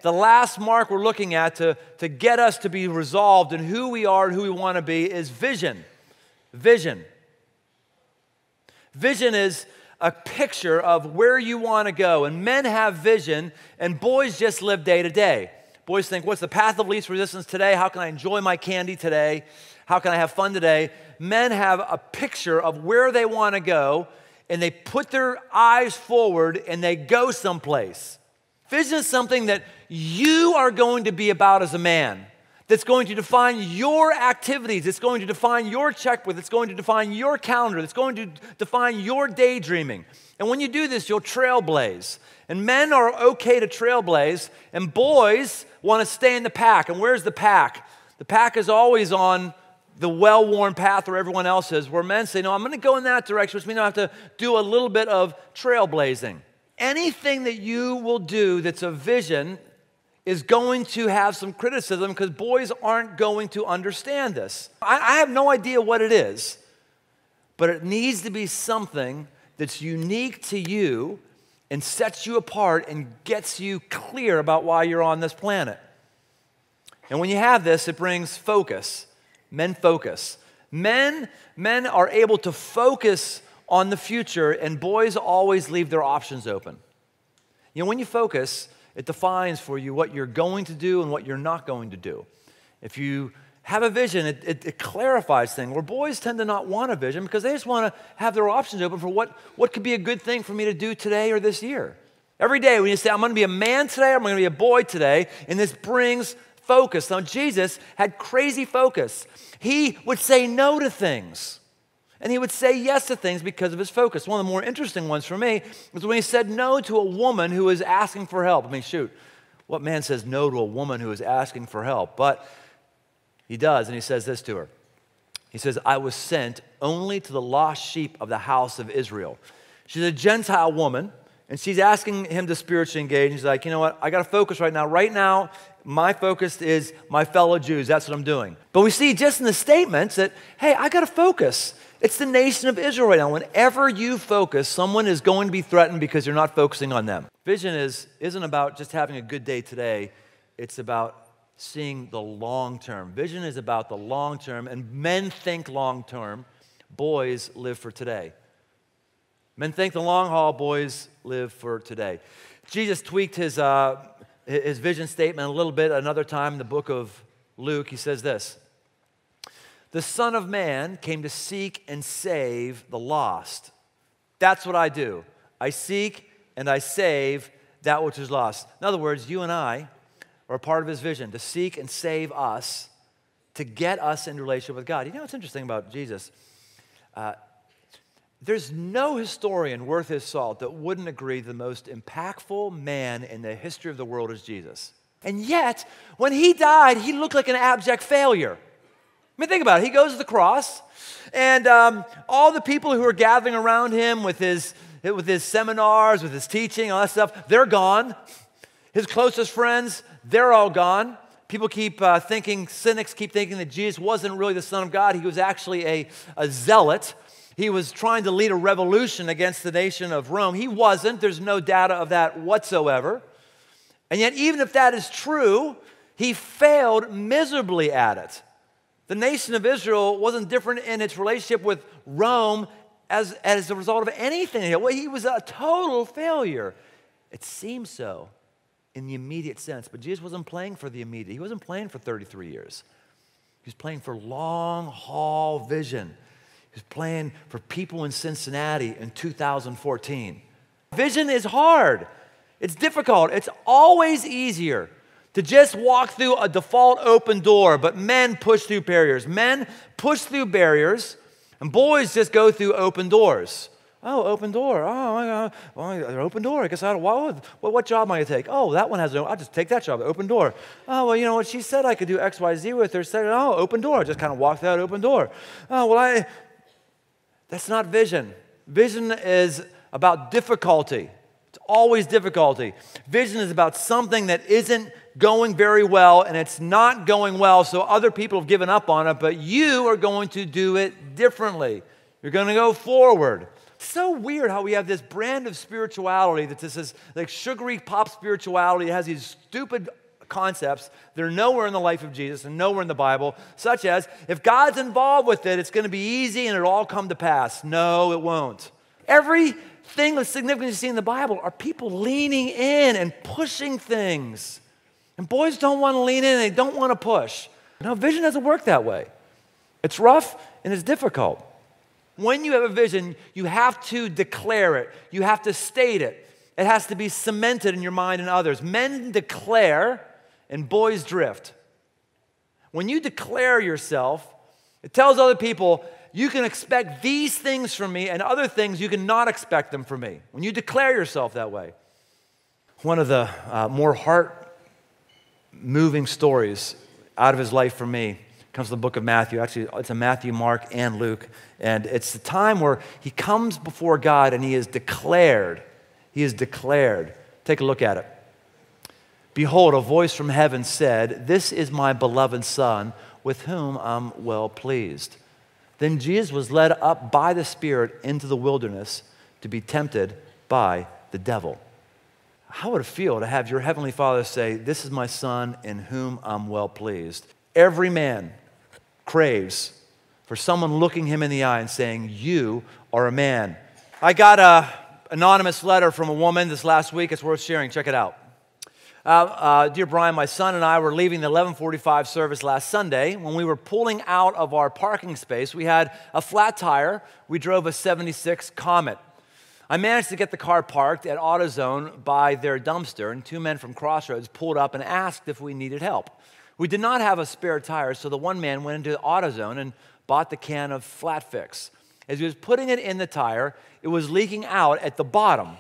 the last mark we're looking at to get us to be resolved in who we are and who we want to be is vision. Vision. Vision is a picture of where you want to go. And men have vision, and boys just live day to day. Boys think, what's the path of least resistance today? How can I enjoy my candy today? How can I have fun today? Men have a picture of where they want to go, and they put their eyes forward, and they go someplace. Vision is something that you are going to be about as a man. That's going to define your activities. It's going to define your checkbook. It's going to define your calendar. It's going to define your daydreaming. And when you do this, you'll trailblaze. And men are okay to trailblaze, and boys want to stay in the pack. And where's the pack? The pack is always on the well-worn path where everyone else is, where men say, no, I'm going to go in that direction, which means I have to do a little bit of trailblazing. Anything that you will do that's a vision is going to have some criticism because boys aren't going to understand this. I have no idea what it is, but it needs to be something that's unique to you and sets you apart and gets you clear about why you're on this planet. And when you have this, it brings focus. Men focus. Men are able to focus on the future, and boys always leave their options open. You know, when you focus, it defines for you what you're going to do and what you're not going to do. If you have a vision, it clarifies things, where boys tend to not want a vision because they just want to have their options open for what could be a good thing for me to do today or this year. Every day when you say, I'm going to be a man today, I'm going to be a boy today, and this brings focus. Now, Jesus had crazy focus. He would say no to things, and he would say yes to things because of his focus. One of the more interesting ones for me was when he said no to a woman who was asking for help. I mean, shoot, what man says no to a woman who is asking for help? But he does, and he says this to her. He says, I was sent only to the lost sheep of the house of Israel. She's a Gentile woman, and she's asking him to spiritually engage. And he's like, you know what? I got to focus right now. Right now, my focus is my fellow Jews. That's what I'm doing. But we see just in the statements that, hey, I got to focus. It's the nation of Israel right now. Whenever you focus, someone is going to be threatened because you're not focusing on them. Vision isn't about just having a good day today. It's about seeing the long term. Vision is about the long term, and men think long term. Boys live for today. Men think the long haul. Boys live for today. Jesus tweaked his vision statement a little bit another time in the book of Luke. He says this: the Son of Man came to seek and save the lost. That's what I do. I seek and I save that which is lost. In other words, you and I are a part of his vision, to seek and save us, to get us into relationship with God. You know what's interesting about Jesus? There's no historian worth his salt that wouldn't agree the most impactful man in the history of the world is Jesus. And yet, when he died, he looked like an abject failure. I mean, think about it. He goes to the cross, and all the people who are gathering around him with his seminars, with his teaching, all that stuff, they're gone. His closest friends, they're all gone. People keep thinking, cynics keep thinking that Jesus wasn't really the Son of God. He was actually a zealot. He was trying to lead a revolution against the nation of Rome. He wasn't. There's no data of that whatsoever. And yet, even if that is true, he failed miserably at it. The nation of Israel wasn't different in its relationship with Rome as a result of anything. He was a total failure. It seems so in the immediate sense, but Jesus wasn't playing for the immediate. He wasn't playing for 33 years. He was playing for long-haul vision. He was playing for people in Cincinnati in 2014. Vision is hard. It's difficult. It's always easier to just walk through a default open door, but men push through barriers. Men push through barriers, and boys just go through open doors. Oh, open door. Oh, my God. Well, open door. I guess what job am I going to take? Oh, that one has no. I'll just take that job. Open door. Oh, well, you know what? She said I could do X, Y, Z with her. Said, oh, open door. I just kind of walked through that open door. Oh, well, that's not vision. Vision is about difficulty. It's always difficulty. Vision is about something that isn't going very well, and it's not going well, so other people have given up on it, but you are going to do it differently. You're going to go forward. So weird how we have this brand of spirituality that's this like sugary pop spirituality. It has these stupid concepts that are nowhere in the life of Jesus and nowhere in the Bible, such as, if God's involved with it, it's going to be easy and it'll all come to pass. No, it won't. Everything that's significant you see in the Bible are people leaning in and pushing things. And boys don't want to lean in, they don't want to push. No, vision doesn't work that way. It's rough and it's difficult. When you have a vision, you have to declare it. You have to state it. It has to be cemented in your mind and others. Men declare and boys drift. When you declare yourself, it tells other people, you can expect these things from me and other things you cannot expect them from me. When you declare yourself that way. One of the more heart-moving stories out of his life for me comes from the book of Matthew. Actually, it's a Matthew, Mark, and Luke. And it's the time where he comes before God and he is declared. He is declared. Take a look at it. Behold, a voice from heaven said, "This is my beloved Son, with whom I'm well pleased." Then Jesus was led up by the Spirit into the wilderness to be tempted by the devil. How would it feel to have your heavenly Father say, "This is my Son in whom I'm well pleased"? Every man craves for someone looking him in the eye and saying, "You are a man." I got an anonymous letter from a woman this last week. It's worth sharing. Check it out. Dear Brian, my son and I were leaving the 11:45 service last Sunday. When we were pulling out of our parking space, we had a flat tire. We drove a 76 Comet. I managed to get the car parked at AutoZone by their dumpster, and two men from Crossroads pulled up and asked if we needed help. We did not have a spare tire, so the one man went into AutoZone and bought the can of Flat Fix. As he was putting it in the tire, it was leaking out at the bottom.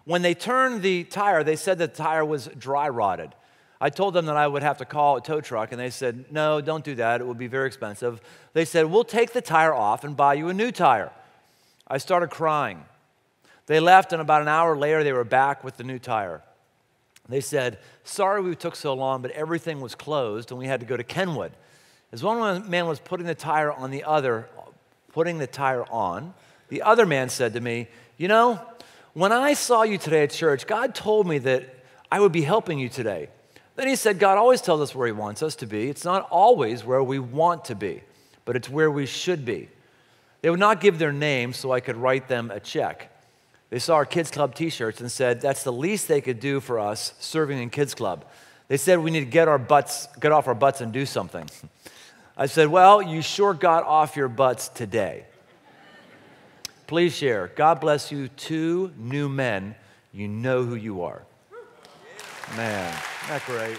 When they turned the tire, they said the tire was dry rotted. I told them that I would have to call a tow truck, and they said, "No, don't do that. It would be very expensive." They said, "We'll take the tire off and buy you a new tire." I started crying. They left, and about an hour later, they were back with the new tire. They said, "Sorry we took so long, but everything was closed, and we had to go to Kenwood." As one man was putting the tire on, the other man said to me, "You know, when I saw you today at church, God told me that I would be helping you today." Then he said, "God always tells us where he wants us to be. It's not always where we want to be, but it's where we should be." They would not give their name so I could write them a check. They saw our Kids Club t-shirts and said that's the least they could do for us serving in Kids Club. They said we need to get off our butts and do something. I said, "Well, you sure got off your butts today." Please share. God bless you, two new men. You know who you are. Man, isn't that great?